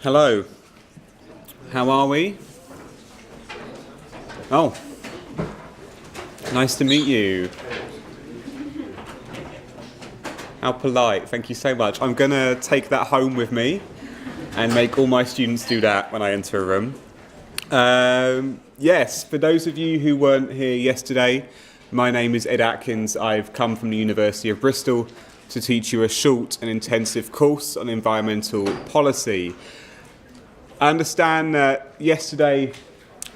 Hello. How are we? Oh. Nice to meet you. How polite. Thank you so much. I'm going to take that home with me and make all my students do that when I enter a room. Yes, for those of you who weren't here yesterday, my name is Ed Atkins. I've come from the University of Bristol to teach you a short and intensive course on environmental policy. I understand that yesterday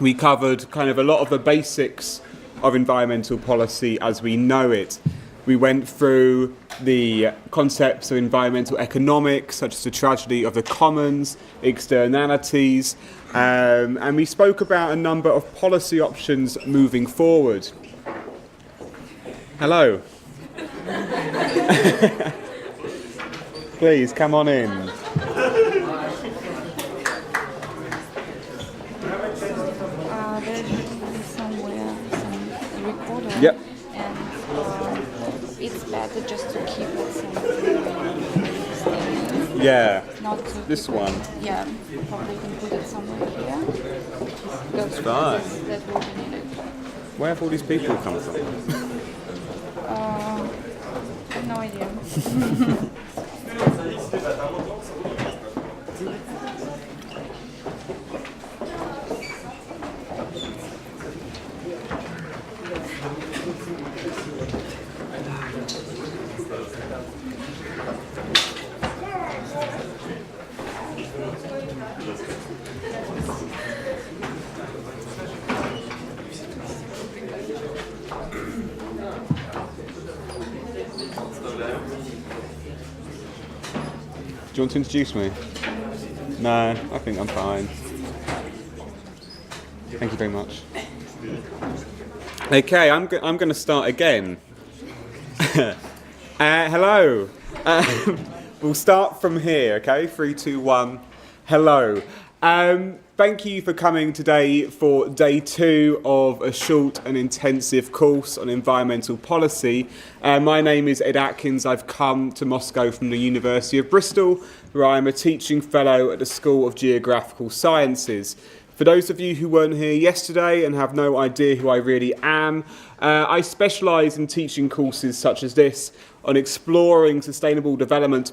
we covered kind of a lot of the basics of environmental policy as we know it. We went through the concepts of environmental economics, such as the tragedy of the commons, externalities, and we spoke about a number of policy options moving forward. Hello. Please, come on in. Yep. And it's better just to keep it something. Yeah. Not to this one. Yeah, probably can put it somewhere here. That's fine. That will be needed. Where have all these people come from? I have no idea. Do you want to introduce me? No, I think I'm fine. Thank you very much. Okay, I'm going to start again. Hello. We'll start from here, okay? 3, 2, 1. Hello. Thank you for coming today for day 2 of a short and intensive course on environmental policy. My name is Ed Atkins. I've come to Moscow from the University of Bristol, where I'm a teaching fellow at the School of Geographical Sciences. For those of you who weren't here yesterday and have no idea who I really am, I specialise in teaching courses such as this on exploring sustainable development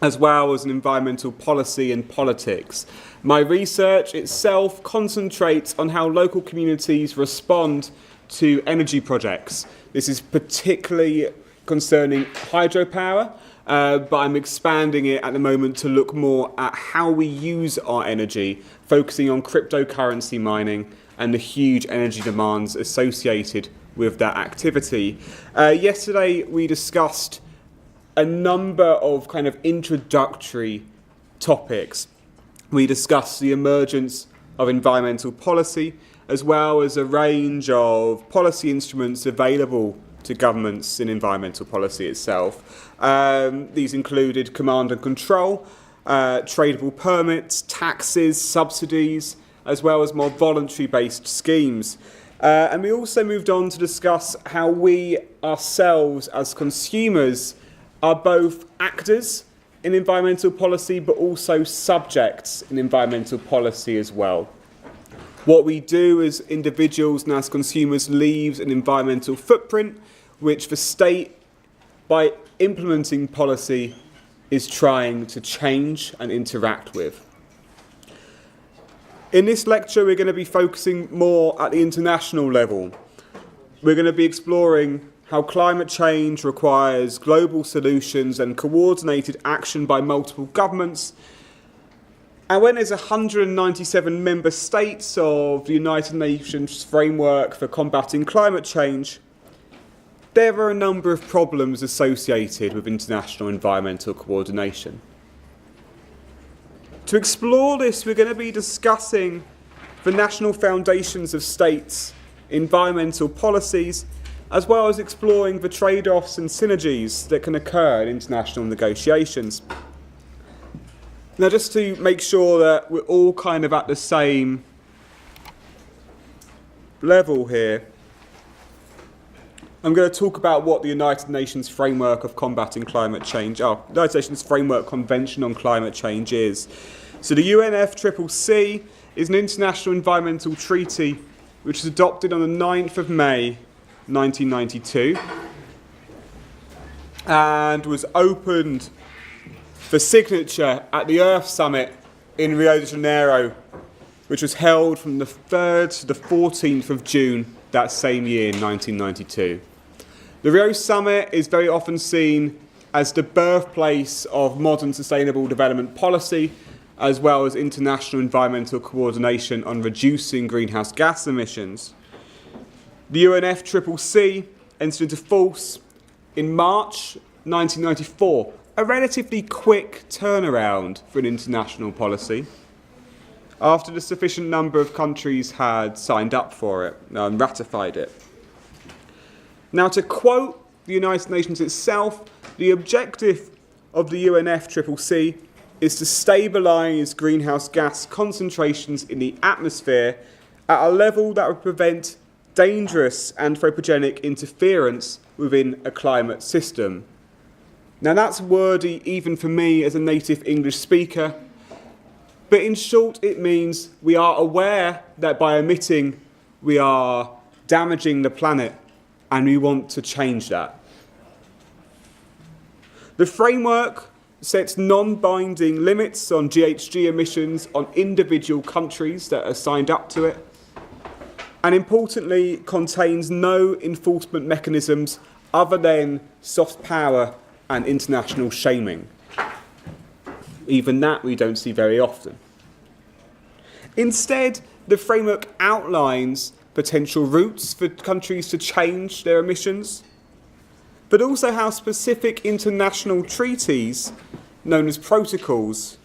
as well as an environmental policy and politics. My research itself concentrates on how local communities respond to energy projects. This is particularly concerning hydropower, but I'm expanding it at the moment to look more at how we use our energy, focusing on cryptocurrency mining and the huge energy demands associated with that activity. Yesterday we discussed a number of kind of introductory topics. We discussed the emergence of environmental policy, as well as a range of policy instruments available to governments in environmental policy itself. These included command and control, tradable permits, taxes, subsidies, as well as more voluntary-based schemes. And we also moved on to discuss how we ourselves as consumers are both actors in environmental policy, but also subjects in environmental policy as well. What we do as individuals and as consumers leaves an environmental footprint, which the state, by implementing policy, is trying to change and interact with. In this lecture, we're going to be focusing more at the international level. We're going to be exploring how climate change requires global solutions and coordinated action by multiple governments. And when there's 197 member states of the United Nations framework for combating climate change, there are a number of problems associated with international environmental coordination. To explore this, we're going to be discussing the national foundations of states' environmental policies, as well as exploring the trade-offs and synergies that can occur in international negotiations. Now, just to make sure that we're all kind of at the same level here, I'm going to talk about what the United Nations Framework of Combating Climate Change, United Nations Framework Convention on Climate Change is. So the UNFCCC is an international environmental treaty which was adopted on the 9th of May 1992 and was opened for signature at the Earth Summit in Rio de Janeiro, which was held from the 3rd to the 14th of June that same year in 1992. The Rio Summit is very often seen as the birthplace of modern sustainable development policy, as well as international environmental coordination on reducing greenhouse gas emissions. The UNFCCC entered into force in March 1994, a relatively quick turnaround for an international policy, after the sufficient number of countries had signed up for it and ratified it. Now, to quote the United Nations itself, the objective of the UNFCCC is to stabilise greenhouse gas concentrations in the atmosphere at a level that would prevent dangerous anthropogenic interference within a climate system. Now, that's wordy even for me as a native English speaker, but in short it means we are aware that by emitting we are damaging the planet and we want to change that. The framework sets non-binding limits on GHG emissions on individual countries that are signed up to it, and importantly contains no enforcement mechanisms other than soft power and international shaming. Even that we don't see very often. Instead, the framework outlines potential routes for countries to change their emissions, but also how specific international treaties, known as protocols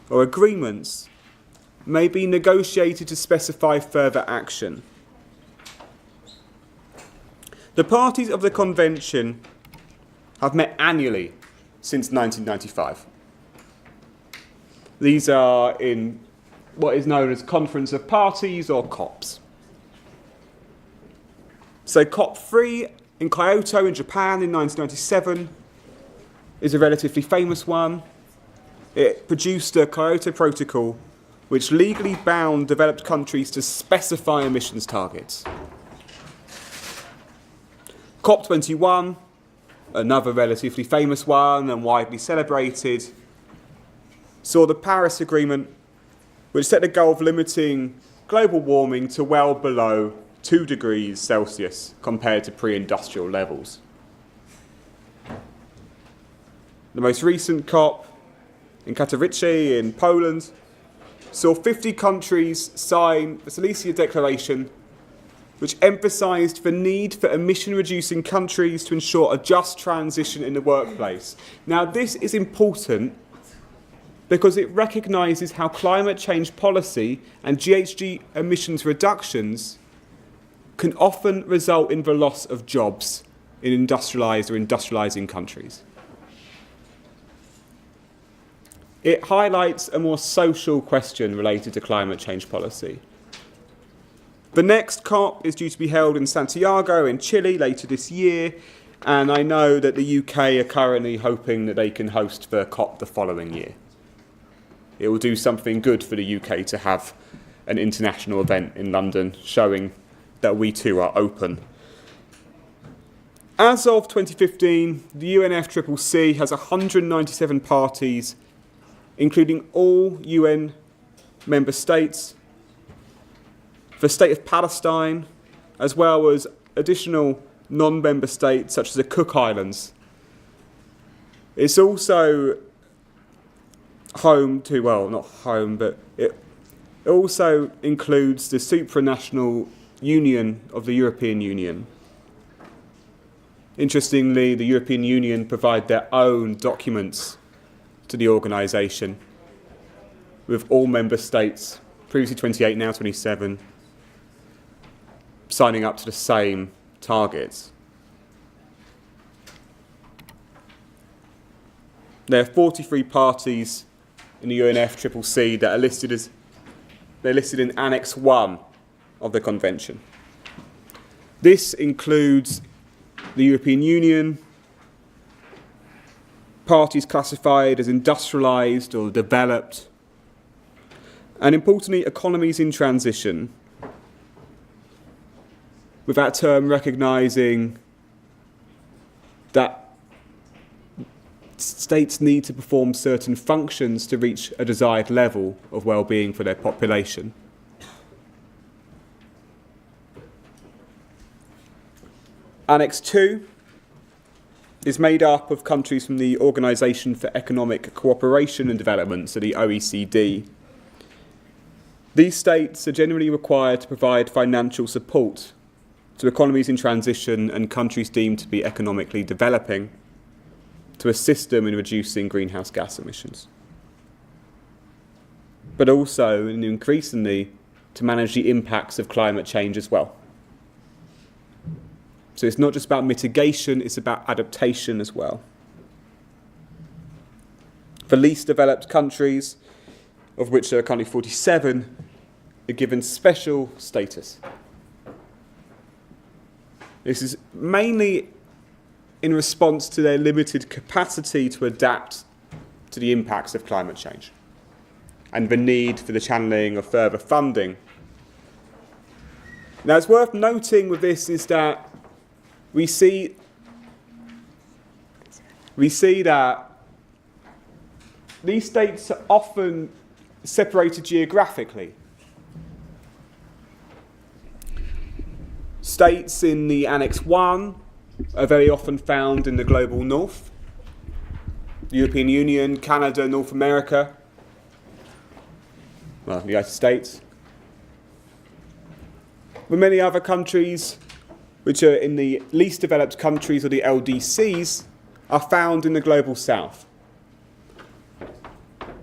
or agreements, may be negotiated to specify further action. The parties of the Convention have met annually since 1995. These are in what is known as Conference of Parties, or COPs. So COP3 in Kyoto in Japan in 1997 is a relatively famous one. It produced a Kyoto Protocol which legally bound developed countries to specify emissions targets. COP21, another relatively famous one and widely celebrated, saw the Paris Agreement, which set the goal of limiting global warming to well below 2 degrees Celsius compared to pre-industrial levels. The most recent COP in Katowice in Poland saw 50 countries sign the Silesia Declaration, which emphasised the need for emission-reducing countries to ensure a just transition in the workplace. Now, this is important because it recognises how climate change policy and GHG emissions reductions can often result in the loss of jobs in industrialised or industrialising countries. It highlights a more social question related to climate change policy. The next COP is due to be held in Santiago in Chile later this year, and I know that the UK are currently hoping that they can host the COP the following year. It will do something good for the UK to have an international event in London showing that we too are open. As of 2015, the UNFCCC has 197 parties, including all UN member states, the State of Palestine, as well as additional non-member states such as the Cook Islands. It's also home to, well, not home, but it also includes the supranational union of the European Union. Interestingly, the European Union provide their own documents to the organisation, with all member states, previously 28, now 27, signing up to the same targets. There are 43 parties in the UNFCCC that are listed in Annex 1 of the Convention. This includes the European Union, parties classified as industrialised or developed, And importantly, economies in transition, with that term recognising that states need to perform certain functions to reach a desired level of well-being for their population. Annex 2 is made up of countries from the Organisation for Economic Cooperation and Development, so the OECD. These states are generally required to provide financial support to economies in transition and countries deemed to be economically developing to assist them in reducing greenhouse gas emissions. But also, and increasingly, to manage the impacts of climate change as well. So it's not just about mitigation, it's about adaptation as well. For least developed countries, of which there are currently 47, are given special status. This is mainly in response to their limited capacity to adapt to the impacts of climate change and the need for the channeling of further funding. Now, it's worth noting with this is that we see that these states are often separated geographically. States in the Annex 1 are very often found in the global north, the European Union, Canada, North America, well, the United States. But many other countries, which are in the least developed countries or the LDCs, are found in the global south.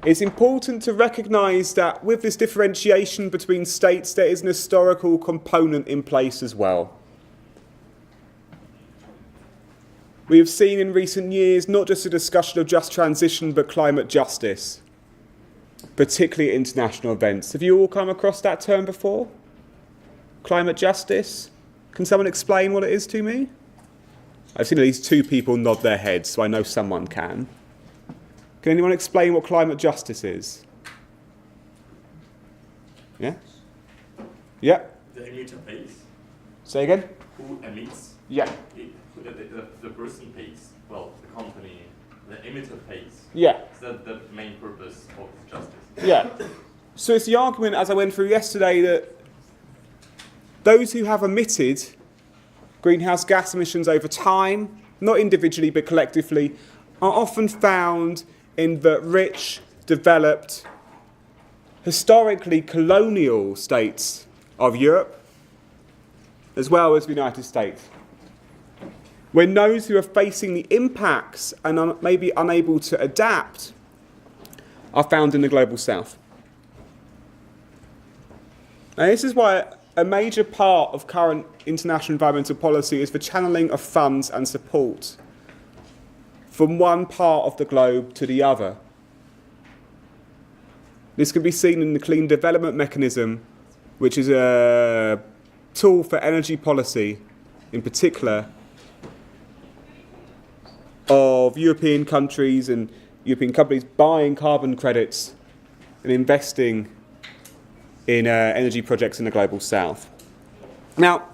It's important to recognise that with this differentiation between states, there is an historical component in place as well. We have seen in recent years not just a discussion of just transition, but climate justice, particularly at international events. Have you all come across that term before? Climate justice? Can someone explain what it is to me? I've seen at least 2 people nod their heads, so I know someone can. Can anyone explain what climate justice is? Yeah? Yeah? The emitter pays. Say again? Who emits? Yeah. The person pays. Well, the company, the emitter pays. Yeah. Is that the main purpose of justice? Yeah. So it's the argument, as I went through yesterday, that those who have emitted greenhouse gas emissions over time, not individually but collectively, are often found in the rich, developed, historically colonial states of Europe, as well as the United States. When those who are facing the impacts and are maybe unable to adapt are found in the global south. Now, this is why a major part of current international environmental policy is the channeling of funds and support from one part of the globe to the other. This can be seen in the Clean Development Mechanism, which is a tool for energy policy, in particular, of European countries and European companies buying carbon credits and investing in energy projects in the global south. Now,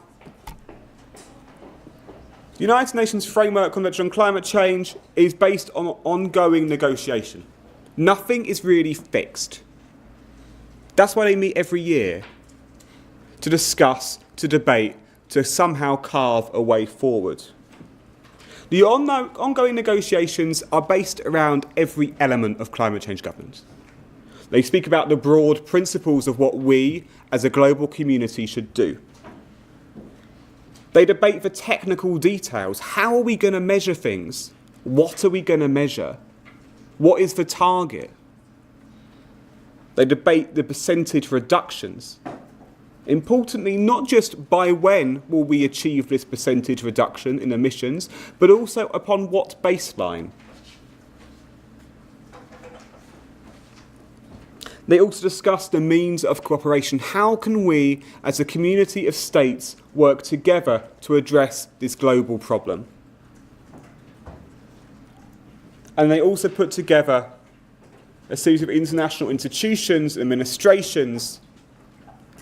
the United Nations Framework Convention on Climate Change is based on ongoing negotiation. Nothing is really fixed. That's why they meet every year, to discuss, to debate, to somehow carve a way forward. The ongoing negotiations are based around every element of climate change governance. They speak about the broad principles of what we, as a global community, should do. They debate the technical details. How are we going to measure things? What are we going to measure? What is the target? They debate the percentage reductions. Importantly, not just by when will we achieve this percentage reduction in emissions, but also upon what baseline. They also discuss the means of cooperation. How can we, as a community of states, work together to address this global problem? And they also put together a series of international institutions, administrations,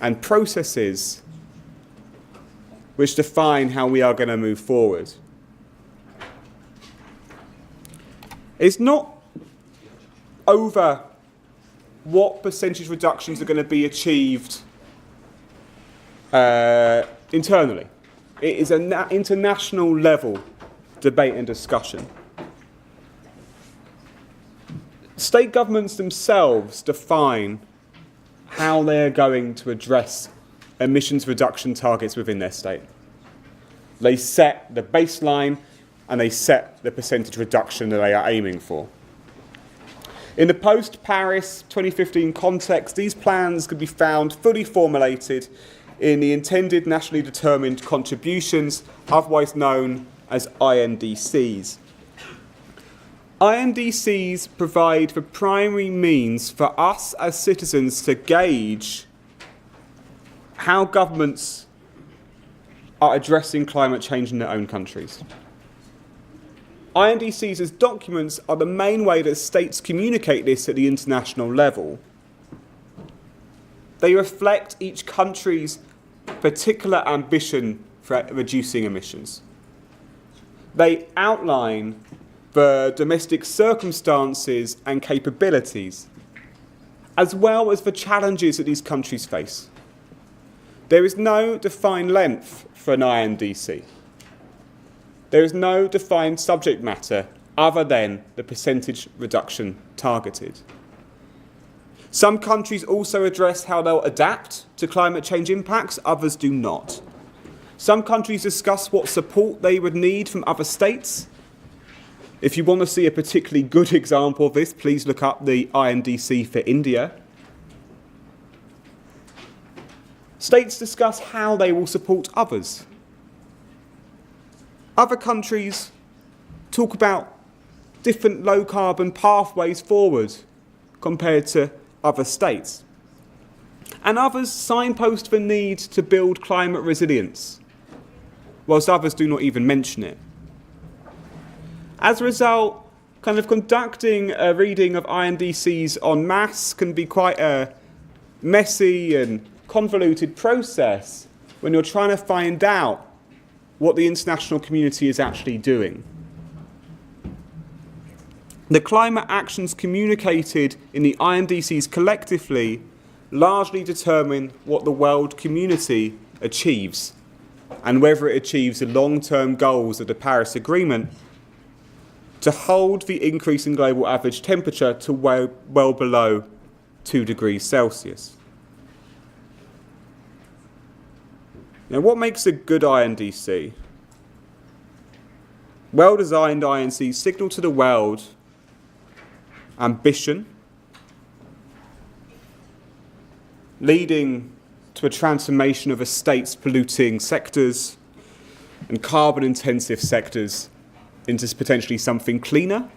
and processes which define how we are going to move forward. It's not over what percentage reductions are going to be achieved internally. It is an international level debate and discussion. State governments themselves define how they're going to address emissions reduction targets within their state. They set the baseline and they set the percentage reduction that they are aiming for. In the post-Paris 2015 context, these plans could be found fully formulated in the intended nationally determined contributions, otherwise known as INDCs. INDCs provide the primary means for us as citizens to gauge how governments are addressing climate change in their own countries. INDCs as documents are the main way that states communicate this at the international level. They reflect each country's particular ambition for reducing emissions. They outline the domestic circumstances and capabilities, as well as the challenges that these countries face. There is no defined length for an INDC. There is no defined subject matter other than the percentage reduction targeted. Some countries also address how they'll adapt to climate change impacts, others do not. Some countries discuss what support they would need from other states. If you want to see a particularly good example of this, please look up the INDC for India. States discuss how they will support others. Other countries talk about different low-carbon pathways forward compared to other states. And others signpost the need to build climate resilience, whilst others do not even mention it. As a result, kind of conducting a reading of INDCs en masse can be quite a messy and convoluted process when you're trying to find out what the international community is actually doing. The climate actions communicated in the INDCs collectively largely determine what the world community achieves and whether it achieves the long-term goals of the Paris Agreement to hold the increase in global average temperature to well below 2 degrees Celsius. Now, what makes a good INDC? Well-designed INDCs signal to the world ambition, leading to a transformation of a state's polluting sectors and carbon-intensive sectors into potentially something cleaner.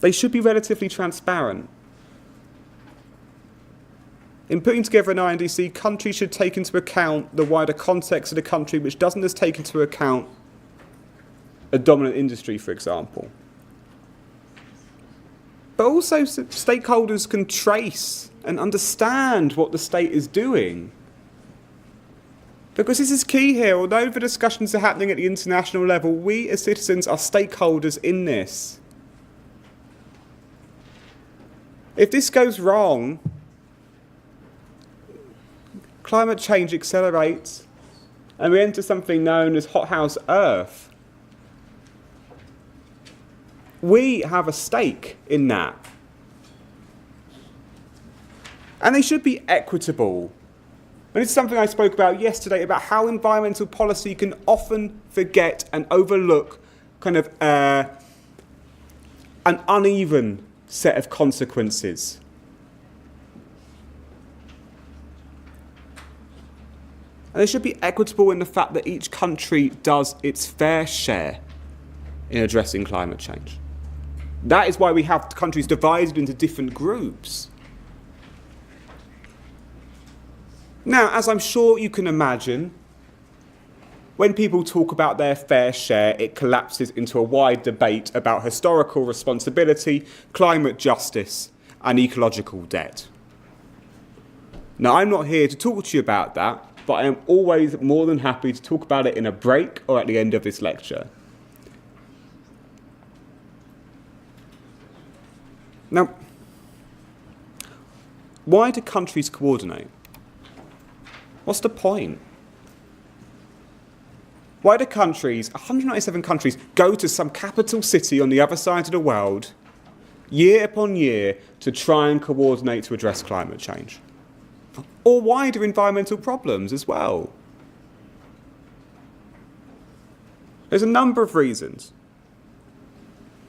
They should be relatively transparent. In putting together an INDC, countries should take into account the wider context of the country, which doesn't just take into account a dominant industry, for example. But also stakeholders can trace and understand what the state is doing. Because this is key here. Although the discussions are happening at the international level, we as citizens are stakeholders in this. If this goes wrong, climate change accelerates and we enter something known as hothouse Earth. We have a stake in that. And they should be equitable. And it's something I spoke about yesterday, about how environmental policy can often forget and overlook kind of an uneven set of consequences. And they should be equitable in the fact that each country does its fair share in addressing climate change. That is why we have countries divided into different groups. Now, as I'm sure you can imagine, when people talk about their fair share, it collapses into a wide debate about historical responsibility, climate justice, and ecological debt. Now, I'm not here to talk to you about that, but I am always more than happy to talk about it in a break or at the end of this lecture. Now, why do countries coordinate? What's the point? Why do countries, 197 countries, go to some capital city on the other side of the world, year upon year, to try and coordinate to address climate change? Or wider environmental problems as well? There's a number of reasons.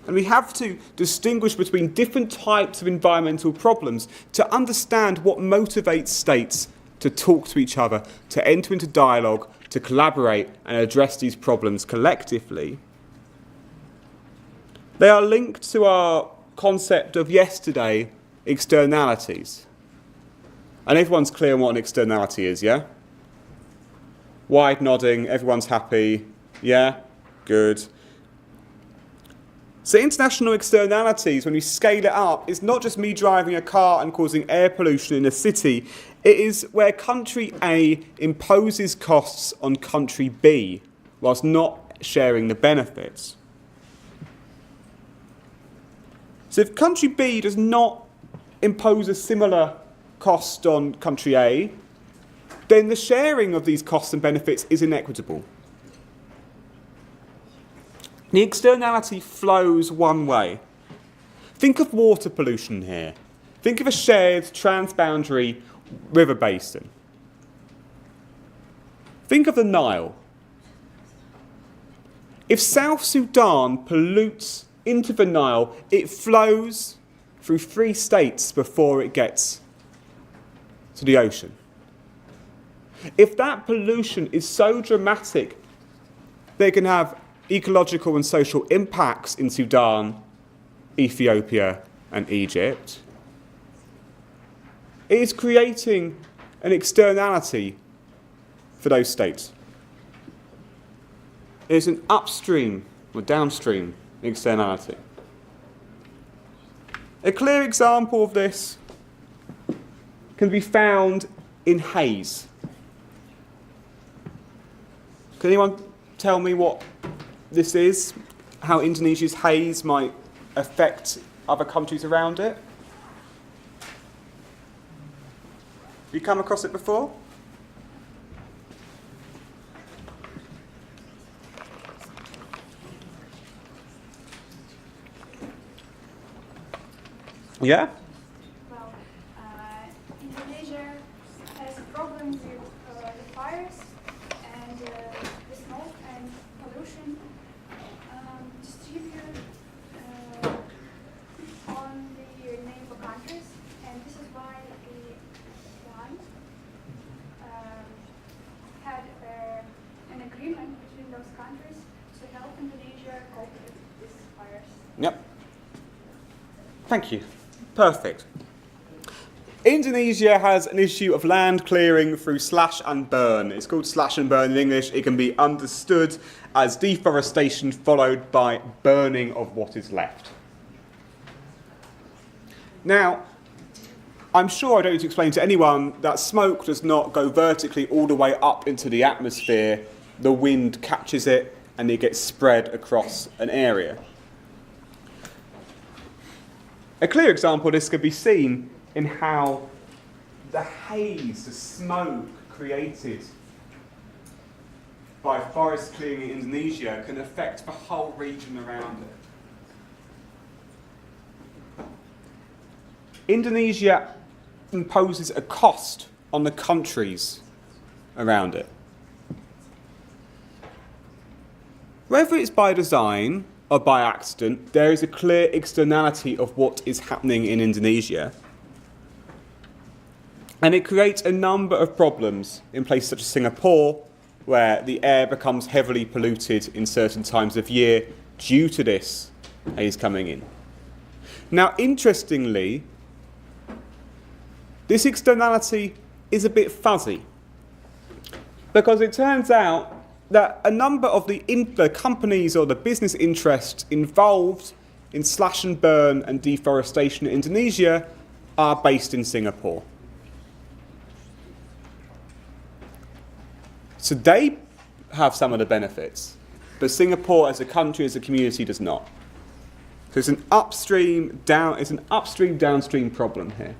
And we have to distinguish between different types of environmental problems to understand what motivates states to talk to each other, to enter into dialogue, to collaborate and address these problems collectively. They are linked to our concept of yesterday, externalities. And everyone's clear on what an externality is, yeah? Wide nodding, everyone's happy, yeah? Good. So international externalities, when you scale it up, it's not just me driving a car and causing air pollution in a city. It is where country A imposes costs on country B whilst not sharing the benefits. So if country B does not impose a similar cost on country A, then the sharing of these costs and benefits is inequitable. The externality flows one way. Think of water pollution here. Think of a shared transboundary river basin. Think of the Nile. If South Sudan pollutes into the Nile, it flows through 3 states before it gets to the ocean. If that pollution is so dramatic, they can have ecological and social impacts in Sudan, Ethiopia, and Egypt. It is creating an externality for those states. It is an upstream or downstream externality. A clear example of this can be found in haze. Can anyone tell me what this is? How Indonesia's haze might affect other countries around it? Have you come across it before? Yeah? Well, Indonesia has problems with the fires and the smoke and pollution distributed on the neighbor countries, and this is why the one had an agreement between those countries to help Indonesia cope with these fires. Yep. Thank you. Perfect. Indonesia has an issue of land clearing through slash and burn. It's called slash and burn in English. It can be understood as deforestation followed by burning of what is left. Now, I'm sure I don't need to explain to anyone that smoke does not go vertically all the way up into the atmosphere. The wind catches it and it gets spread across an area. A clear example of this can be seen in how the haze, the smoke created by forest clearing in Indonesia can affect the whole region around it. Indonesia imposes a cost on the countries around it. Whether it's by design or by accident, there is a clear externality of what is happening in Indonesia. And it creates a number of problems in places such as Singapore, where the air becomes heavily polluted in certain times of year due to this haze coming in. Now, interestingly, this externality is a bit fuzzy, because it turns out that a number of the companies or the business interests involved in slash and burn and deforestation in Indonesia are based in Singapore. So they have some of the benefits, but Singapore as a country, as a community, does not. So it's an upstream downstream problem here.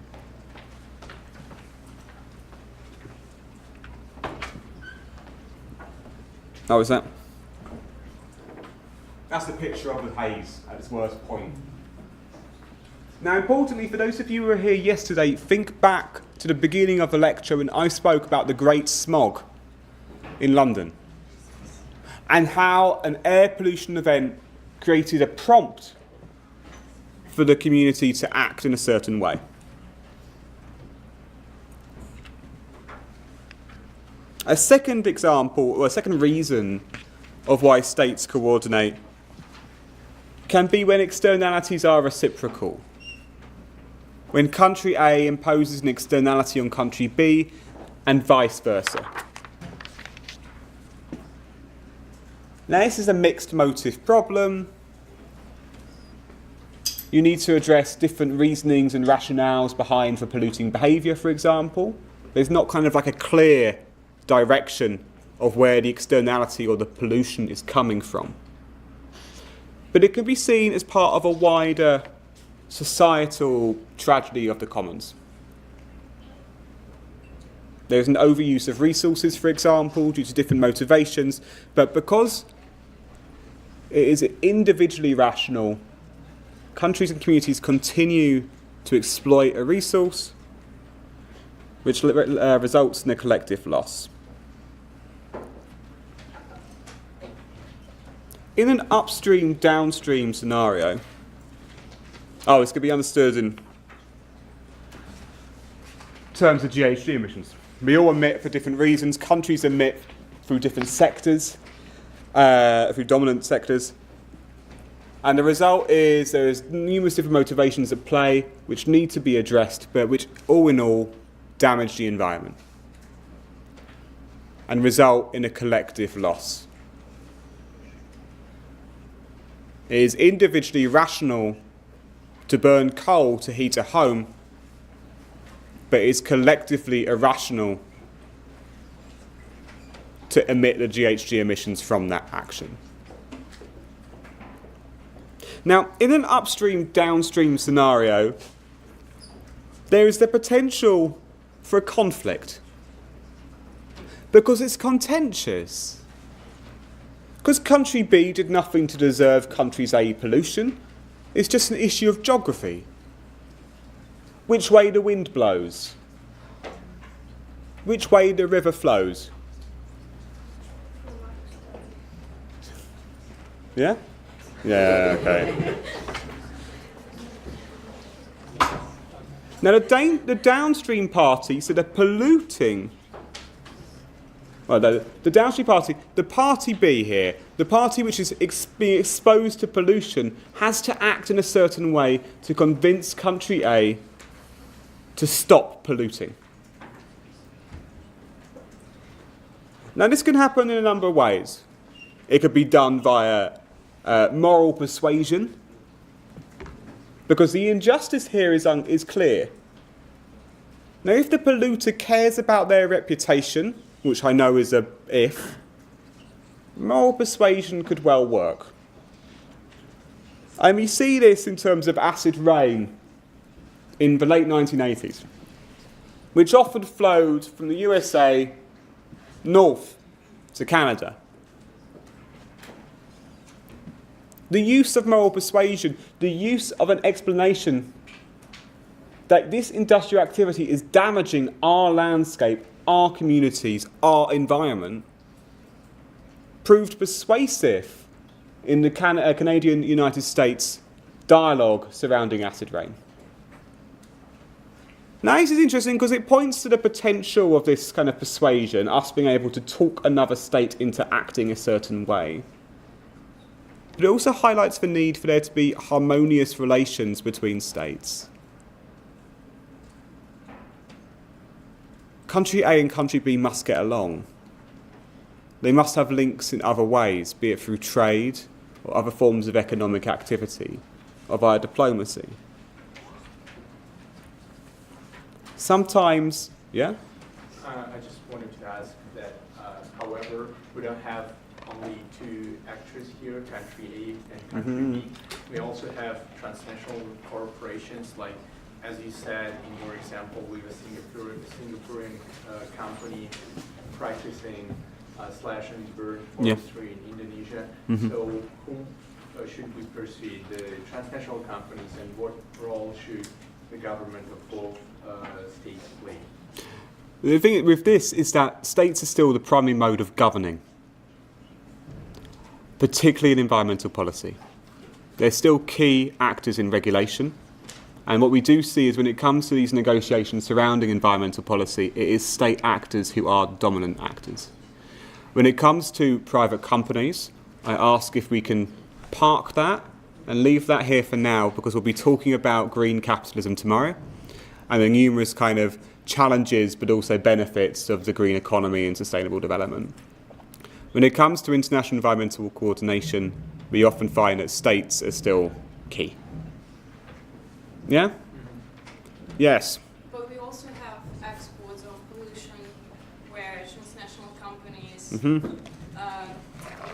Oh, is that? That's the picture of the haze at its worst point. Now, importantly, for those of you who were here yesterday, think back to the beginning of the lecture when I spoke about the Great Smog in London and how an air pollution event created a prompt for the community to act in a certain way. A second example, or a second reason of why states coordinate can be when externalities are reciprocal. When country A imposes an externality on country B and vice versa. Now this is a mixed motive problem. You need to address different reasonings and rationales behind for polluting behaviour, for example. There's not kind of like a clear direction of where the externality or the pollution is coming from. But it can be seen as part of a wider societal tragedy of the commons. There's an overuse of resources, for example, due to different motivations, but because it is individually rational, countries and communities continue to exploit a resource which results in a collective loss. In an upstream-downstream scenario, this could be understood in terms of GHG emissions. We all emit for different reasons. Countries emit through different sectors, through dominant sectors. And the result is there's numerous different motivations at play which need to be addressed, but which all in all damage the environment and result in a collective loss. It is individually rational to burn coal to heat a home, but it is collectively irrational to emit the GHG emissions from that action. Now, in an upstream-downstream scenario, there is the potential for a conflict because it's contentious. Because country B did nothing to deserve country's A pollution, it's just an issue of geography. Which way the wind blows, which way the river flows. Yeah? Yeah, okay. Now the downstream party, so the polluting, the downstream party, the party B here, the party which is being exposed to pollution, has to act in a certain way to convince country A to stop polluting. Now this can happen in a number of ways. It could be done via moral persuasion, because the injustice here is clear. Now if the polluter cares about their reputation, which I know is a if, moral persuasion could well work. And we see this in terms of acid rain in the late 1980s, which often flowed from the USA north to Canada. The use of moral persuasion, the use of an explanation that this industrial activity is damaging our landscape, our communities, our environment, proved persuasive in the Canadian-United States dialogue surrounding acid rain. Now this is interesting because it points to the potential of this kind of persuasion, us being able to talk another state into acting a certain way. But it also highlights the need for there to be harmonious relations between states. Country A and country B must get along. they must have links in other ways, be it through trade or other forms of economic activity or via diplomacy. Sometimes, yeah? I just wanted to ask that, however, we don't have only two actors here, country A and country B. We also have transnational corporations, like, as you said in your example, with a Singaporean company practicing slash and burn forestry in Indonesia. So whom should we pursue, the transnational companies, and what role should the government of both states play? The thing with this is that states are still the primary mode of governing, particularly in environmental policy. They're still key actors in regulation. And what we do see is when it comes to these negotiations surrounding environmental policy, it is state actors who are dominant actors. When it comes to private companies, I ask if we can park that and leave that here for now, because we'll be talking about green capitalism tomorrow and the numerous kind of challenges but also benefits of the green economy and sustainable development. When it comes to international environmental coordination, we often find that states are still key. Yeah? Yes. But we also have exports of pollution where transnational companies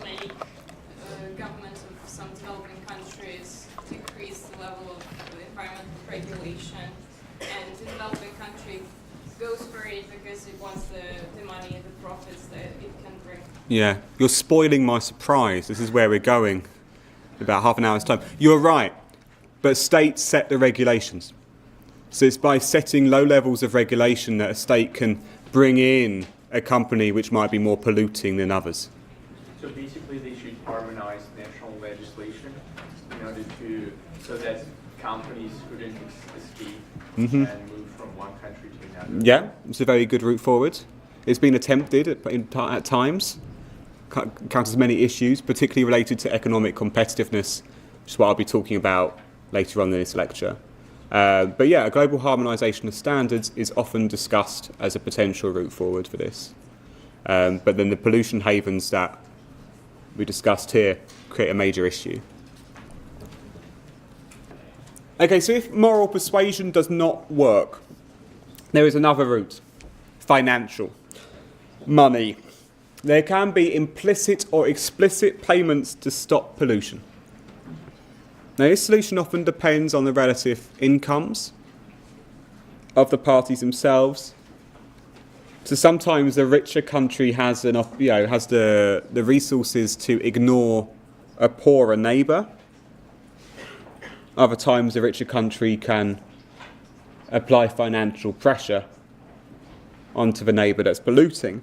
make governments of some developing countries decrease the level of environmental regulation, and the developing country goes for it because it wants the money and the profits that it can bring. Yeah, you're spoiling my surprise. This is where we're going in about half an hour's time. You're right. But states set the regulations. So it's by setting low levels of regulation that a state can bring in a company which might be more polluting than others. So basically they should harmonize national legislation in order to, so that companies couldn't escape and move from one country to another. Yeah, it's a very good route forward. It's been attempted at times. Encounters many issues, particularly related to economic competitiveness, which is what I'll be talking about later on in this lecture. But yeah, a global harmonisation of standards is often discussed as a potential route forward for this. But then the pollution havens that we discussed here create a major issue. Okay, so if moral persuasion does not work, there is another route: financial. Money. There can be implicit or explicit payments to stop pollution. Now, this solution often depends on the relative incomes of the parties themselves. So sometimes the richer country has the resources to ignore a poorer neighbour. Other times the richer country can apply financial pressure onto the neighbour that's polluting.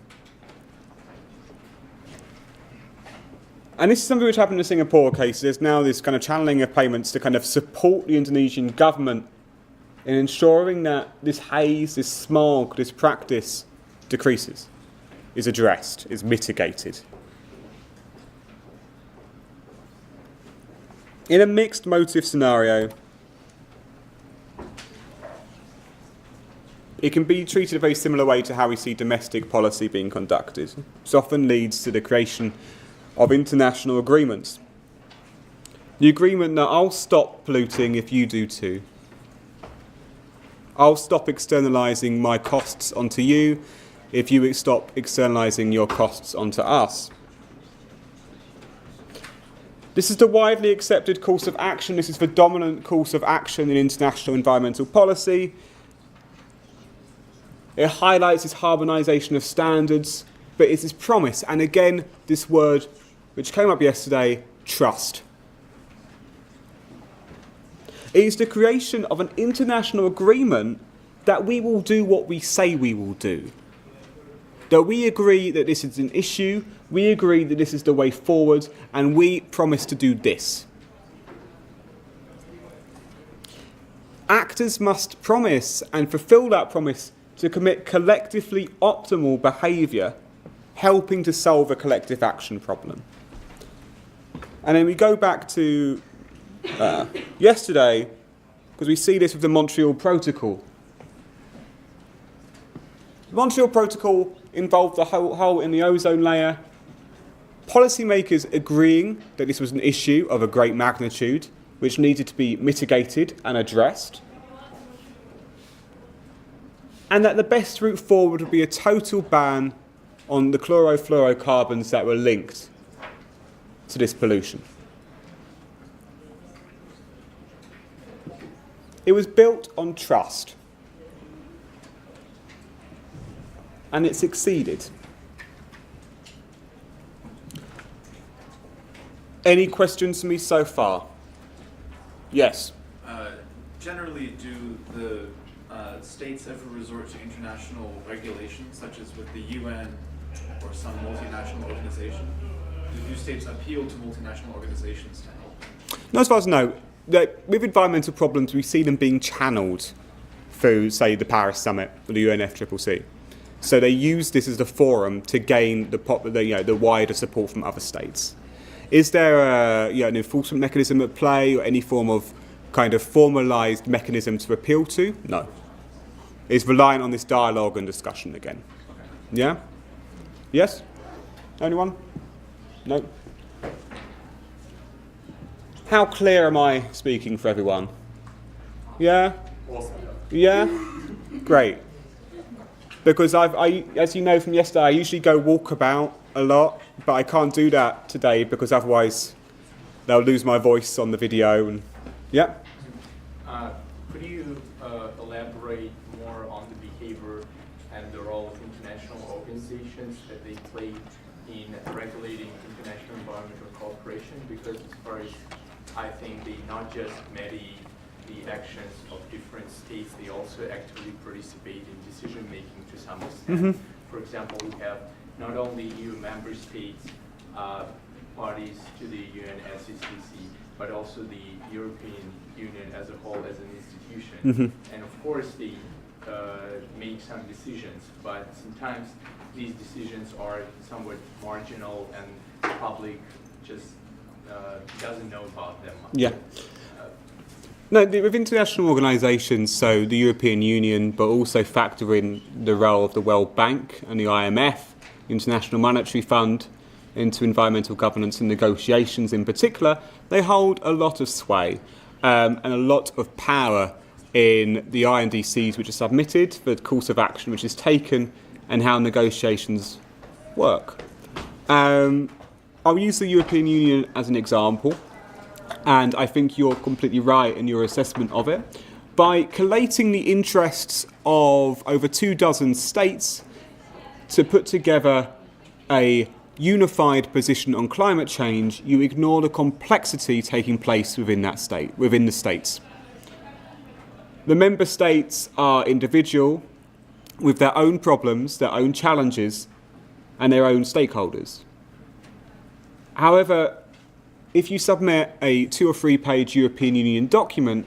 And this is something which happened in the Singapore case. There's now this kind of channeling of payments to kind of support the Indonesian government in ensuring that this haze, this smog, this practice decreases, is addressed, is mitigated. In a mixed motive scenario, it can be treated a very similar way to how we see domestic policy being conducted. This often leads to the creation of international agreements. The agreement that I'll stop polluting if you do too. I'll stop externalising my costs onto you if you stop externalising your costs onto us. This is the widely accepted course of action. This is the dominant course of action in international environmental policy. It highlights this harmonisation of standards, but it's this promise, and again, this word which came up yesterday, trust. It is the creation of an international agreement that we will do what we say we will do. That we agree that this is an issue, we agree that this is the way forward, and we promise to do this. Actors must promise and fulfil that promise to commit collectively optimal behaviour, helping to solve a collective action problem. And then we go back to yesterday, because we see this with the Montreal Protocol. The Montreal Protocol involved the hole in the ozone layer policymakers agreeing that this was an issue of a great magnitude which needed to be mitigated and addressed, and that the best route forward would be a total ban on the chlorofluorocarbons that were linked to this pollution. It was built on trust, and it succeeded. Any questions for me so far? Yes. Generally, do the states ever resort to international regulations, such as with the UN or some multinational organization? Do states appeal to multinational organizations to help? Not as far as I know. With environmental problems, we see them being channeled through, say, the Paris Summit or the UNFCCC. So they use this as the forum to gain the wider support from other states. Is there an enforcement mechanism at play or any form of kind of formalised mechanism to appeal to? No. It's reliant on this dialogue and discussion again. Okay. Yeah? Yes? Anyone? No? How clear am I speaking for everyone? Yeah? Awesome. Yeah? Great. Because I, as you know from yesterday, I usually go walkabout a lot, but I can't do that today because otherwise they'll lose my voice on the video. And yeah? Could you elaborate more on the behavior and the role of international organizations that they play in regulating international environmental cooperation? Because as far as I think, they not just mediate the actions of different states, they also actively participate in decision-making to some extent. Mm-hmm. For example, we have not only EU member states, parties to the UNFCCC, but also the European Union as a whole as an institution. Mm-hmm. And of course, they make some decisions, but sometimes these decisions are somewhat marginal and the public just doesn't know about them much. Yeah. No, with international organisations, so the European Union, but also factor in the role of the World Bank and the IMF, International Monetary Fund, into environmental governance and negotiations in particular, they hold a lot of sway and a lot of power in the INDCs which are submitted, the course of action which is taken, and how negotiations work. I'll use the European Union as an example, and I think you're completely right in your assessment of it. By collating the interests of over 24 states to put together a unified position on climate change, you ignore the complexity taking place within the states. The member states are individual with their own problems, their own challenges, and their own stakeholders. However, if you submit a 2 or 3 page European Union document,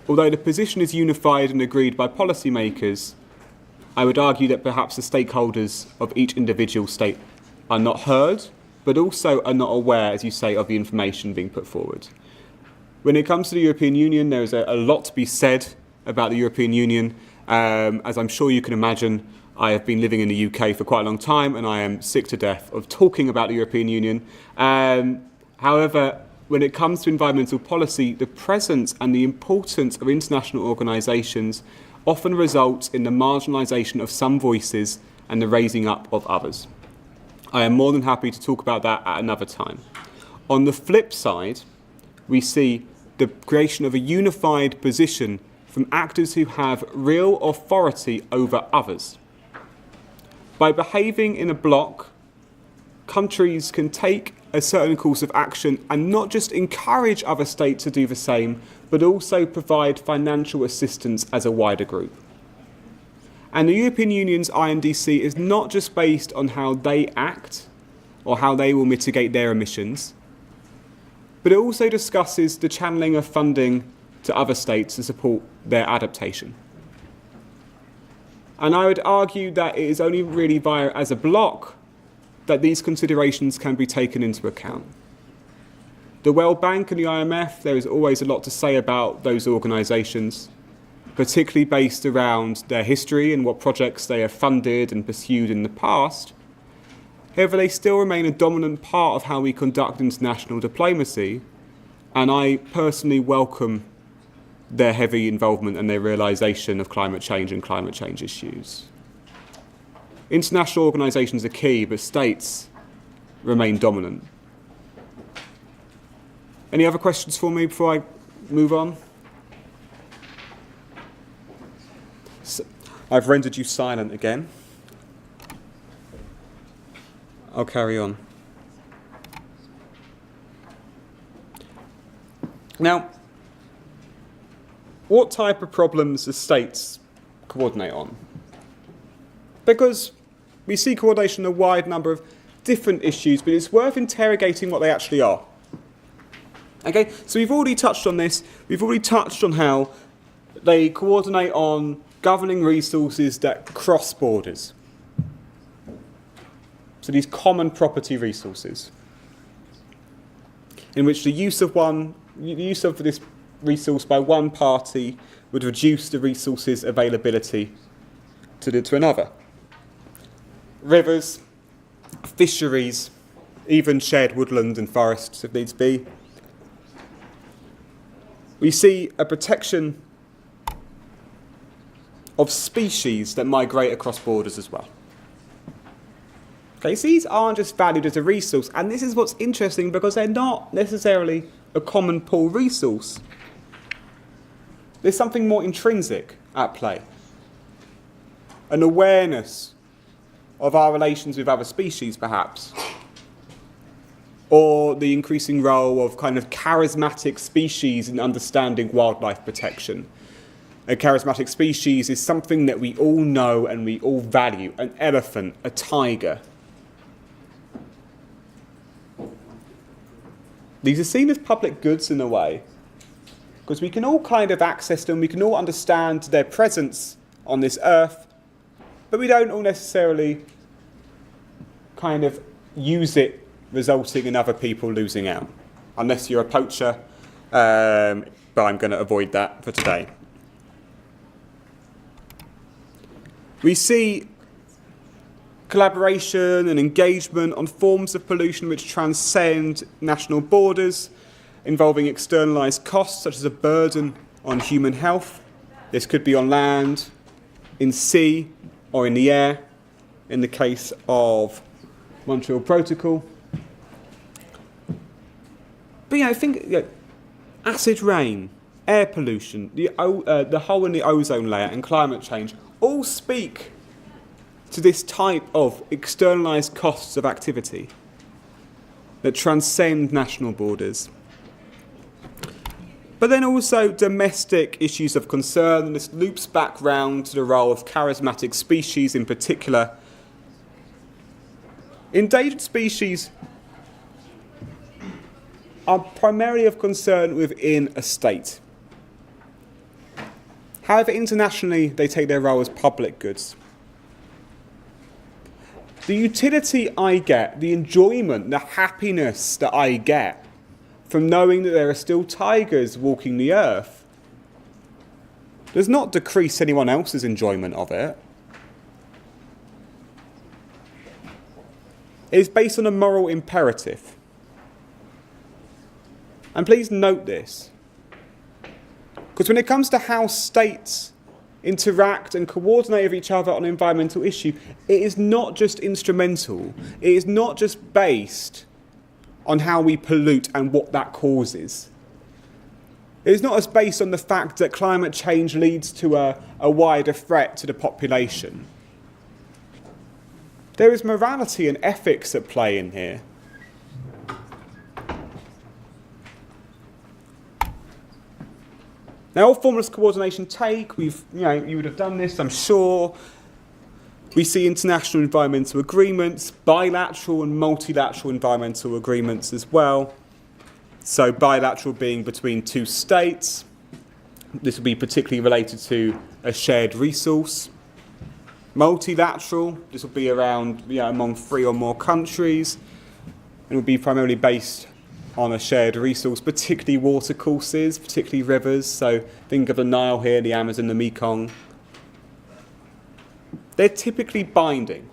although the position is unified and agreed by policymakers, I would argue that perhaps the stakeholders of each individual state are not heard, but also are not aware, as you say, of the information being put forward. When it comes to the European Union, there is a lot to be said about the European Union. As I'm sure you can imagine, I have been living in the UK for quite a long time, and I am sick to death of talking about the European Union. However, when it comes to environmental policy, the presence and the importance of international organisations often results in the marginalisation of some voices and the raising up of others. I am more than happy to talk about that at another time. On the flip side, we see the creation of a unified position from actors who have real authority over others. By behaving in a bloc, countries can take a certain course of action and not just encourage other states to do the same, but also provide financial assistance as a wider group. And the European Union's INDC is not just based on how they act or how they will mitigate their emissions, but it also discusses the channeling of funding to other states to support their adaptation. And I would argue that it is only really via, as a bloc, that these considerations can be taken into account. The World Bank and the IMF, there is always a lot to say about those organisations, particularly based around their history and what projects they have funded and pursued in the past. However, they still remain a dominant part of how we conduct international diplomacy, and I personally welcome their heavy involvement and their realisation of climate change and climate change issues. International organisations are key, but states remain dominant. Any other questions for me before I move on? So, I've rendered you silent again. I'll carry on. Now, what type of problems do states coordinate on? Because we see coordination on a wide number of different issues, but it's worth interrogating what they actually are. Okay, so we've already touched on this. We've already touched on how they coordinate on governing resources that cross borders. So these common property resources, in which the use of this resource by one party would reduce the resource's availability to another. Rivers, fisheries, even shared woodland and forests if needs be. We see a protection of species that migrate across borders as well. Okay, so these aren't just valued as a resource, and this is what's interesting because they're not necessarily a common pool resource. There's something more intrinsic at play. An awareness of our relations with other species, perhaps. Or the increasing role of kind of charismatic species in understanding wildlife protection. A charismatic species is something that we all know and we all value. An elephant, a tiger. These are seen as public goods in a way, because we can all kind of access them, we can all understand their presence on this earth, but we don't all necessarily kind of use it, resulting in other people losing out. Unless you're a poacher, but I'm going to avoid that for today. We see collaboration and engagement on forms of pollution which transcend national borders, involving externalised costs such as a burden on human health. This could be on land, in sea, or in the air, in the case of Montreal Protocol. But think acid rain, air pollution, the hole in the ozone layer and climate change all speak to this type of externalised costs of activity that transcend national borders. But then also domestic issues of concern, and this loops back round to the role of charismatic species in particular. Endangered species are primarily of concern within a state. However, internationally, they take their role as public goods. The utility I get, the enjoyment, the happiness that I get from knowing that there are still tigers walking the earth does not decrease anyone else's enjoyment of it. It is based on a moral imperative. And please note this, because when it comes to how states interact and coordinate with each other on an environmental issue, it is not just instrumental. It is not just based on how we pollute and what that causes. It is not as based on the fact that climate change leads to a wider threat to the population. There is morality and ethics at play in here. Now, what forms of coordination take? You would have done this, I'm sure. We see international environmental agreements, bilateral and multilateral environmental agreements as well. So bilateral being between two states. This will be particularly related to a shared resource. Multilateral, this will be around among 3 or more countries, and will be primarily based on a shared resource, particularly watercourses, particularly rivers. So think of the Nile here, the Amazon, the Mekong. They're typically binding.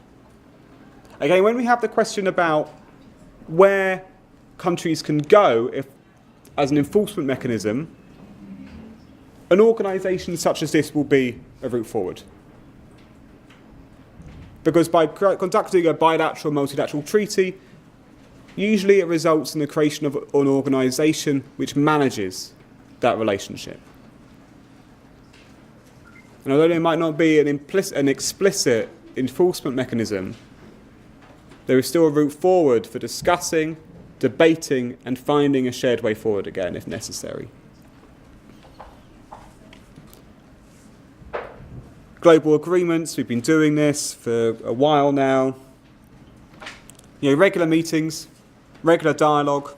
Again, when we have the question about where countries can go if, as an enforcement mechanism, an organisation such as this will be a route forward. Because by conducting a bilateral, multilateral treaty, usually it results in the creation of an organisation which manages that relationship. And although there might not be an explicit enforcement mechanism, there is still a route forward for discussing, debating, and finding a shared way forward again, if necessary. Global agreements, we've been doing this for a while now. Regular meetings, regular dialogue,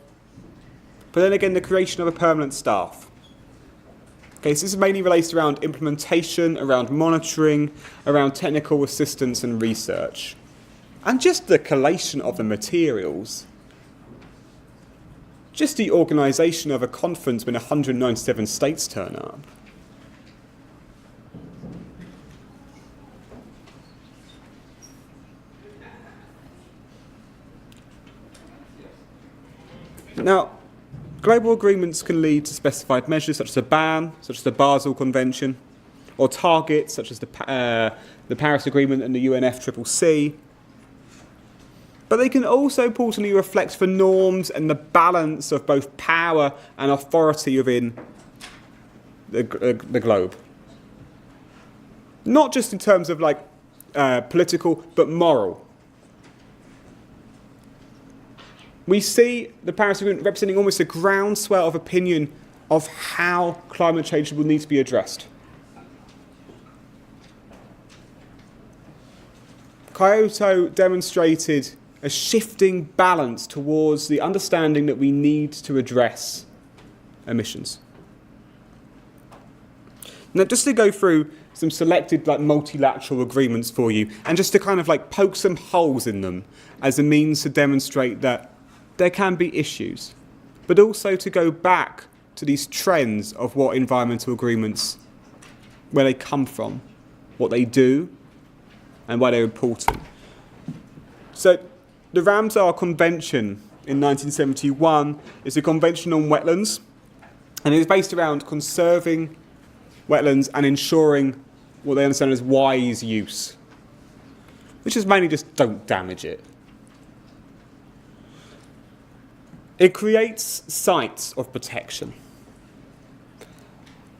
but then again the creation of a permanent staff. Okay, so this is mainly related around implementation, around monitoring, around technical assistance and research, and just the collation of the materials. Just the organisation of a conference when 197 states turn up. Now, global agreements can lead to specified measures such as a ban, such as the Basel Convention, or targets such as the Paris Agreement and the UNFCCC. But they can also importantly reflect the norms and the balance of both power and authority within the globe. Not just in terms of political, but moral. We see the Paris Agreement representing almost a groundswell of opinion of how climate change will need to be addressed. Kyoto demonstrated a shifting balance towards the understanding that we need to address emissions. Now, just to go through some selected multilateral agreements for you, and just to kind of poke some holes in them as a means to demonstrate that there can be issues, but also to go back to these trends of what environmental agreements, where they come from, what they do, and why they're important. So the Ramsar Convention in 1971 is a convention on wetlands, and it is based around conserving wetlands and ensuring what they understand as wise use, which is mainly just don't damage it. It creates sites of protection.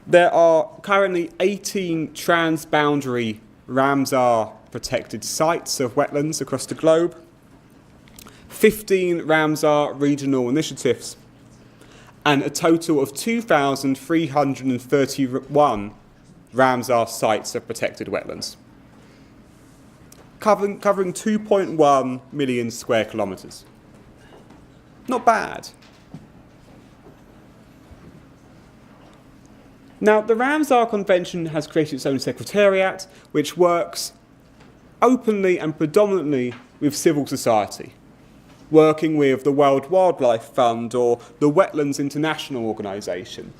There are currently 18 transboundary Ramsar protected sites of wetlands across the globe, 15 Ramsar regional initiatives, and a total of 2,331 Ramsar sites of protected wetlands, covering 2.1 million square kilometres. Not bad. Now, the Ramsar Convention has created its own secretariat, which works openly and predominantly with civil society, working with the World Wildlife Fund or the Wetlands International Organisation,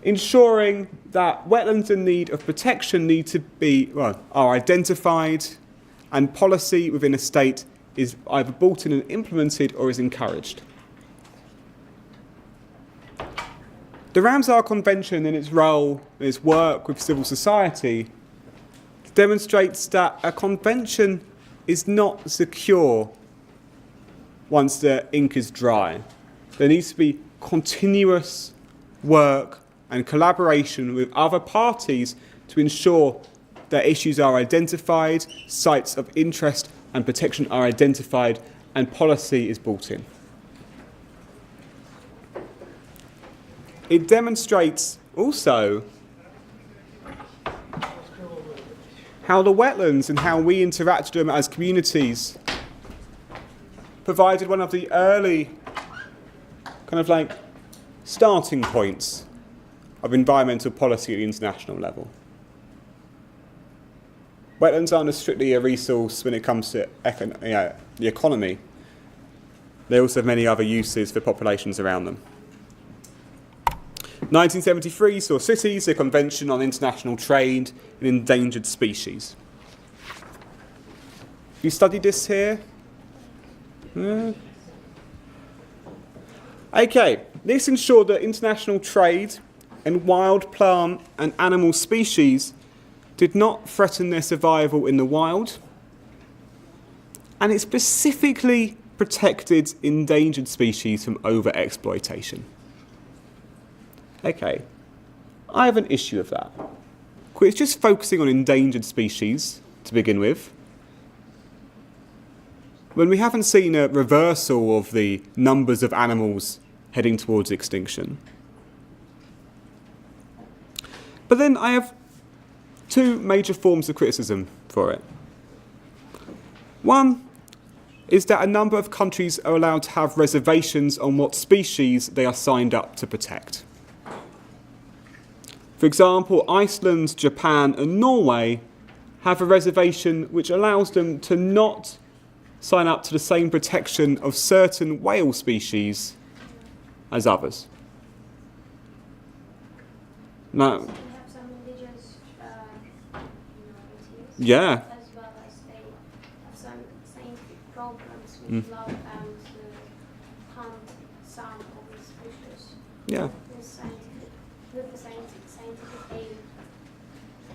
ensuring that wetlands in need of protection are identified, and policy within a state is either brought in and implemented or is encouraged. The Ramsar Convention, in its role, in its work with civil society, demonstrates that a convention is not secure once the ink is dry. There needs to be continuous work and collaboration with other parties to ensure that issues are identified, sites of interest and protection are identified, and policy is brought in. It demonstrates also how the wetlands and how we interact with them as communities provided one of the early starting points of environmental policy at the international level. Wetlands aren't strictly a resource when it comes to the economy. They also have many other uses for populations around them. 1973 saw cities, a convention on international trade in endangered species. You studied this here? Yeah. Okay, this ensured that international trade in wild plant and animal species did not threaten their survival in the wild, and it specifically protected endangered species from over-exploitation. Okay, I have an issue with that. It's just focusing on endangered species to begin with, when we haven't seen a reversal of the numbers of animals heading towards extinction. But then I have two major forms of criticism for it. One is that a number of countries are allowed to have reservations on what species they are signed up to protect. For example, Iceland, Japan and Norway have a reservation which allows them to not sign up to the same protection of certain whale species as others. Now, We have some indigenous minorities, yeah, as well as they have some scientific programs which allow them to hunt some of these species yeah, with the scientific aid.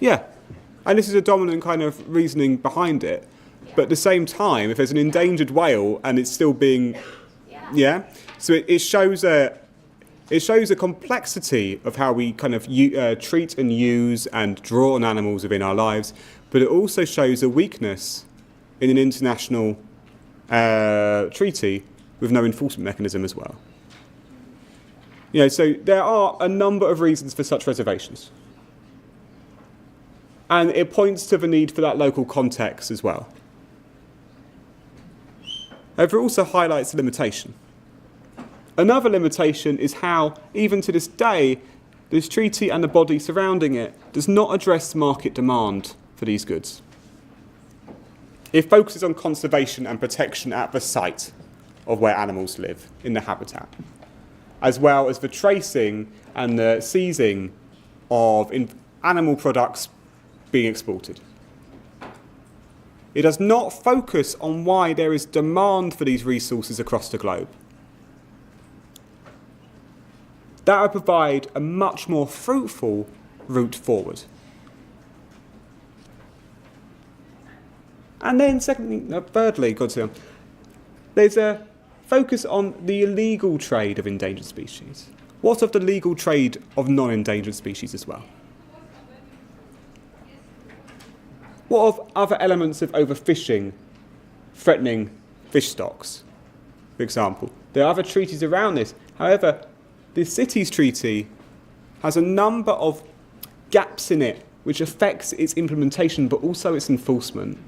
yeah. And this is a dominant kind of reasoning behind it. But at the same time, if there's an endangered whale and it's still being, yeah, so it shows a complexity of how we kind of treat and use and draw on animals within our lives, but it also shows a weakness in an international treaty with no enforcement mechanism as well. You know, so there are a number of reasons for such reservations. And it points to the need for that local context as well. However, it also highlights a limitation. Another limitation is how, even to this day, this treaty and the body surrounding it does not address market demand for these goods. It focuses on conservation and protection at the site of where animals live, in the habitat, as well as the tracing and the seizing of animal products being exported. It does not focus on why there is demand for these resources across the globe. That would provide a much more fruitful route forward. And then thirdly, there's a focus on the illegal trade of endangered species. What of the legal trade of non-endangered species as well? What of other elements of overfishing threatening fish stocks, for example? There are other treaties around this. However, the Cities Treaty has a number of gaps in it which affects its implementation but also its enforcement.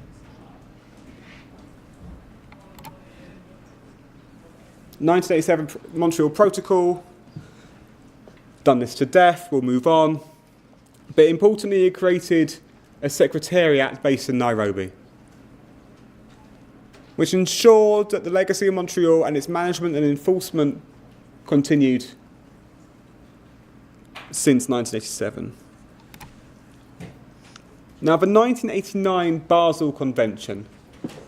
The 1987 Montreal Protocol, done this to death, we'll move on. But importantly, it created a secretariat based in Nairobi, which ensured that the legacy of Montreal and its management and enforcement continued since 1987. Now, the 1989 Basel Convention.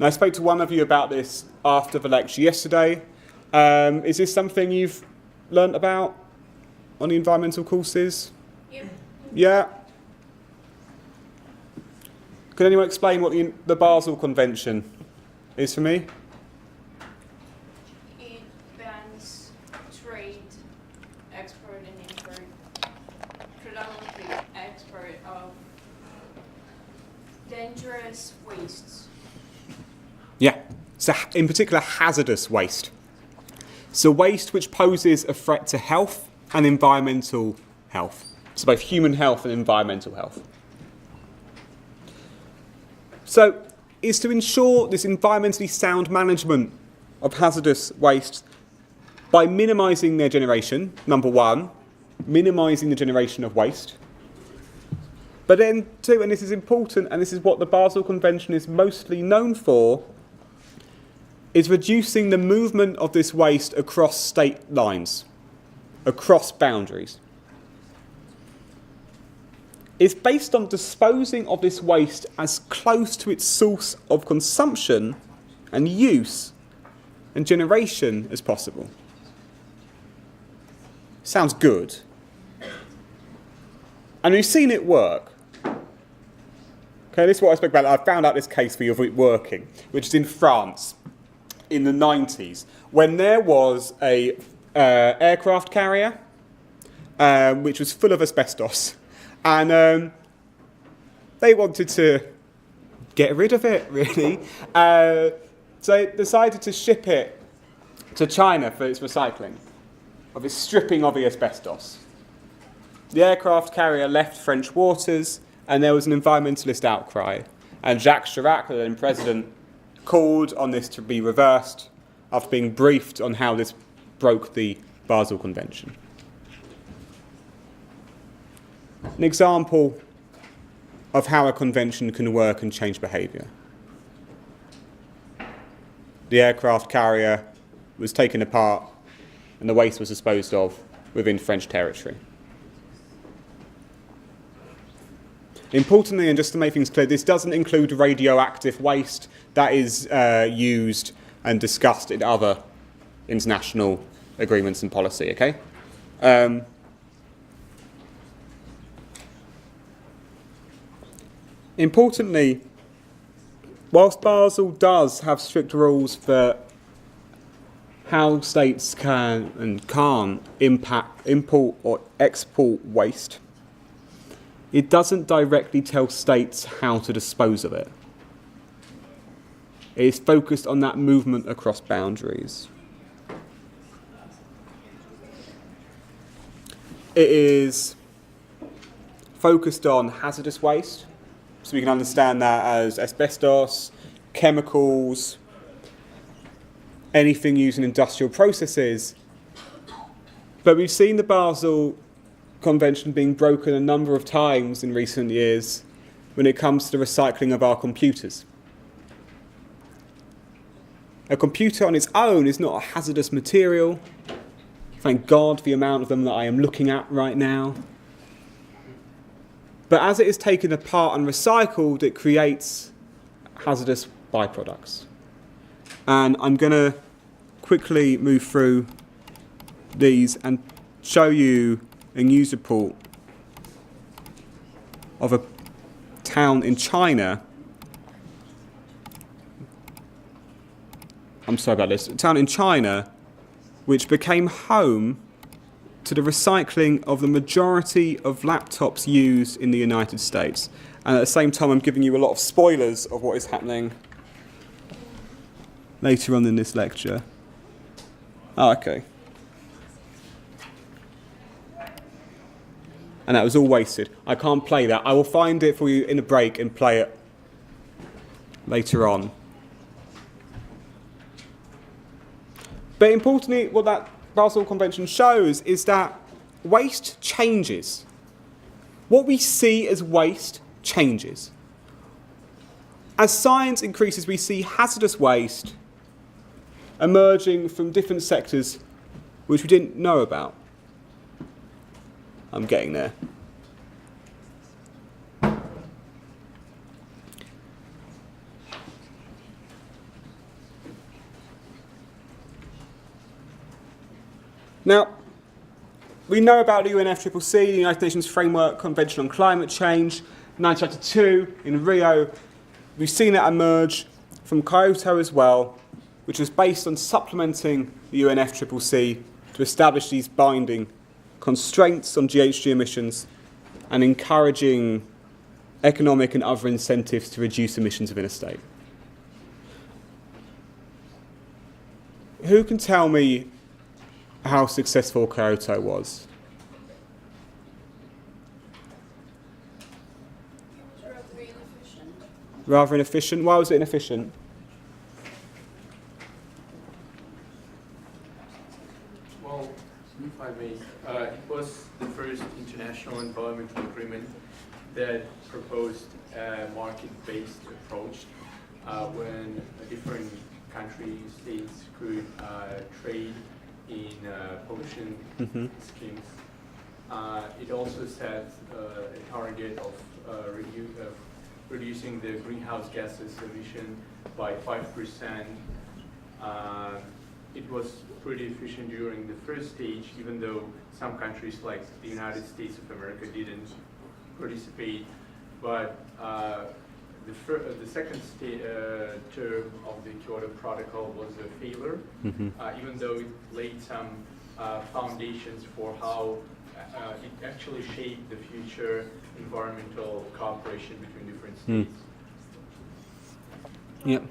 Now, I spoke to one of you about this after the lecture yesterday. Is this something you've learnt about on the environmental courses? Yep. Yeah? Could anyone explain what the Basel Convention is for me? It bans trade, export and import, predominantly export of dangerous wastes. Yeah, so in particular hazardous waste. So waste which poses a threat to health and environmental health. So both human health and environmental health. So it's to ensure this environmentally sound management of hazardous waste by minimising their generation, number one, minimising the generation of waste. But then two, and this is important, and this is what the Basel Convention is mostly known for, is reducing the movement of this waste across state lines, across boundaries. is based on disposing of this waste as close to its source of consumption and use and generation as possible. Sounds good. And we've seen it work. Okay, this is what I spoke about. I found out this case for you of it working, which is in France in the 90s, when there was a aircraft carrier which was full of asbestos. And they wanted to get rid of it, really. So they decided to ship it to China for its recycling, of its stripping of the asbestos. The aircraft carrier left French waters, and there was an environmentalist outcry. And Jacques Chirac, the then president, called on this to be reversed after being briefed on how this broke the Basel Convention. An example of how a convention can work and change behaviour. The aircraft carrier was taken apart and the waste was disposed of within French territory. Importantly, and just to make things clear, this doesn't include radioactive waste that is used and discussed in other international agreements and policy, okay? Importantly, whilst Basel does have strict rules for how states can and can't import or export waste, it doesn't directly tell states how to dispose of it. It is focused on that movement across boundaries. It is focused on hazardous waste, so we can understand that as asbestos, chemicals, anything used in industrial processes. But we've seen the Basel Convention being broken a number of times in recent years when it comes to the recycling of our computers. A computer on its own is not a hazardous material. Thank God for the amount of them that I am looking at right now. But as it is taken apart and recycled, it creates hazardous byproducts. And I'm going to quickly move through these and show you a news report of a town in China. I'm sorry about this. A town in China which became home to the recycling of the majority of laptops used in the United States. And at the same time, I'm giving you a lot of spoilers of what is happening later on in this lecture. Oh, okay. And that was all wasted. I can't play that. I will find it for you in a break and play it later on. But importantly, what that Basel Convention shows is that waste changes. What we see as waste changes. As science increases, we see hazardous waste emerging from different sectors which we didn't know about. I'm getting there. Now, we know about the UNFCCC, the United Nations Framework Convention on Climate Change, 1992 in Rio. We've seen that emerge from Kyoto as well, which was based on supplementing the UNFCCC to establish these binding constraints on GHG emissions and encouraging economic and other incentives to reduce emissions within a state. Who can tell me how successful Kyoto was? Rather inefficient. Rather inefficient? Why was it inefficient? Well, if I may, it was the first international environmental agreement that proposed a market-based approach when different countries, states could trade in pollution schemes. It also set a target of reducing the greenhouse gases emission by 5%. It was pretty efficient during the first stage, even though some countries like the United States of America didn't participate. But the second term of the Kyoto Protocol was a failure, even though it laid some foundations for how it actually shaped the future environmental cooperation between different states. Yep.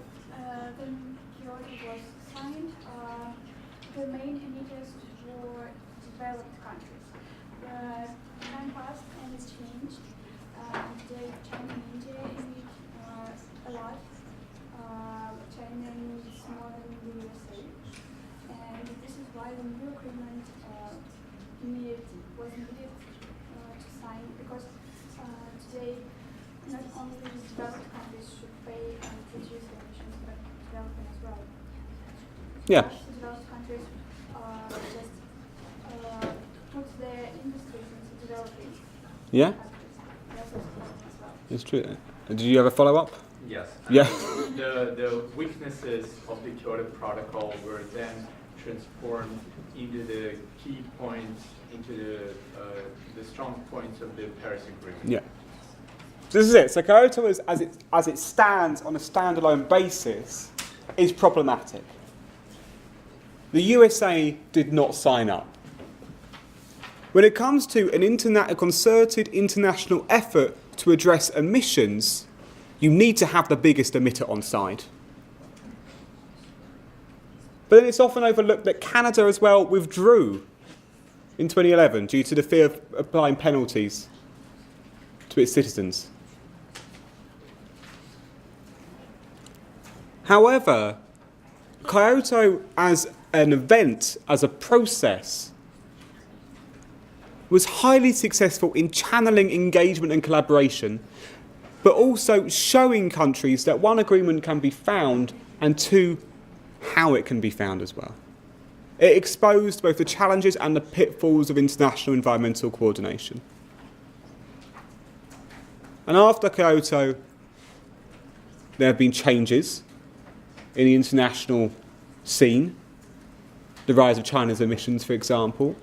When Kyoto was signed, the main emitters were developed countries. Time passed and it's changed. Today, China and India emit a lot. China emits more than the USA. And this is why the new agreement was needed to sign, because today not only the developed countries should pay and reduce their emissions, but developing as well. Yeah. The developed countries just put their industries into developing Yeah, countries. That's also a problem as well. it's true. Did you have a follow-up? Yes. Yeah. The weaknesses of the Kyoto Protocol were then transformed into the key points, into the strong points of the Paris Agreement. Yeah. So this is it. So Kyoto, as it stands on a standalone basis, is problematic. The USA did not sign up. When it comes to a concerted international effort to address emissions, you need to have the biggest emitter on side. But then it's often overlooked that Canada as well withdrew in 2011 due to the fear of applying penalties to its citizens. However, Kyoto as an event, as a process, was highly successful in channeling engagement and collaboration, but also showing countries that one, agreement can be found, and two, how it can be found as well. It exposed both the challenges and the pitfalls of international environmental coordination. And after Kyoto, there have been changes in the international scene. The rise of China's emissions, for example.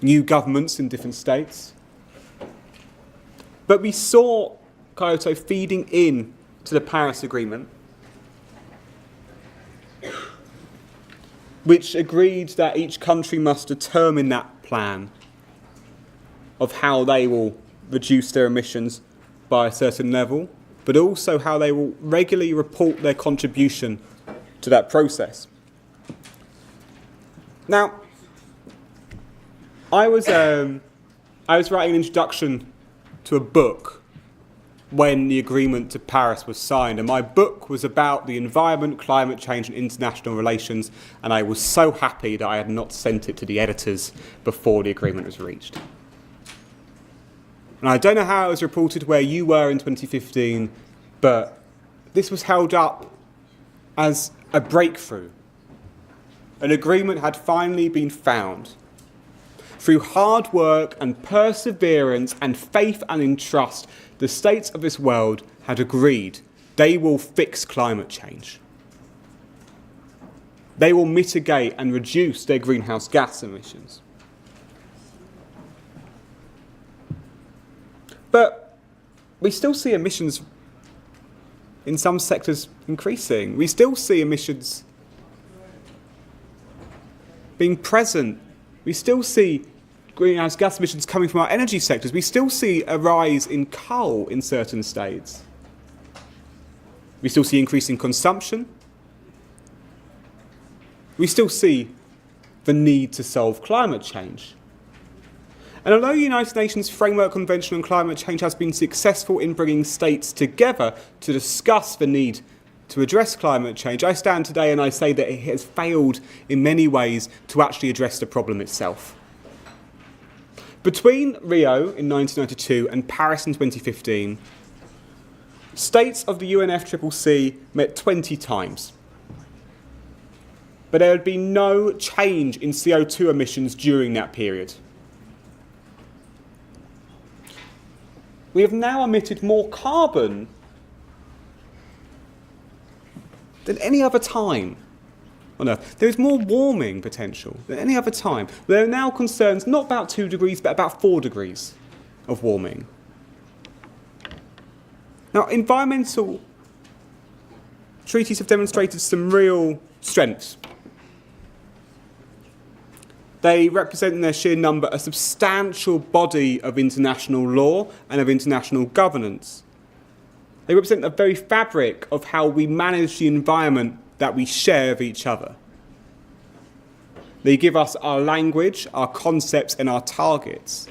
New governments in different states. But we saw Kyoto feeding in to the Paris Agreement, which agreed that each country must determine that plan of how they will reduce their emissions by a certain level, but also how they will regularly report their contribution to that process. Now, I was writing an introduction to a book when the agreement to Paris was signed, and my book was about the environment, climate change and international relations, and I was so happy that I had not sent it to the editors before the agreement was reached. And I don't know how it was reported where you were in 2015, but this was held up as a breakthrough. An agreement had finally been found. Through hard work and perseverance and faith and in trust, the states of this world had agreed they will fix climate change. They will mitigate and reduce their greenhouse gas emissions. But we still see emissions in some sectors increasing. We still see emissions being present. We still see greenhouse gas emissions coming from our energy sectors. We still see a rise in coal in certain states. We still see increasing consumption. We still see the need to solve climate change. And although the United Nations Framework Convention on Climate Change has been successful in bringing states together to discuss the need to address climate change, I stand today and I say that it has failed in many ways to actually address the problem itself. Between Rio in 1992 and Paris in 2015, states of the UNFCCC met 20 times. But there had been no change in CO2 emissions during that period. We have now emitted more carbon than any other time on Earth. There is more warming potential than any other time. There are now concerns not about 2 degrees, but about 4 degrees of warming. Now, environmental treaties have demonstrated some real strengths. They represent in their sheer number a substantial body of international law and of international governance. They represent the very fabric of how we manage the environment that we share with each other. They give us our language, our concepts, and our targets.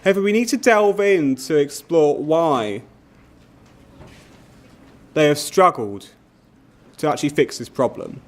However, we need to delve in to explore why they have struggled to actually fix this problem.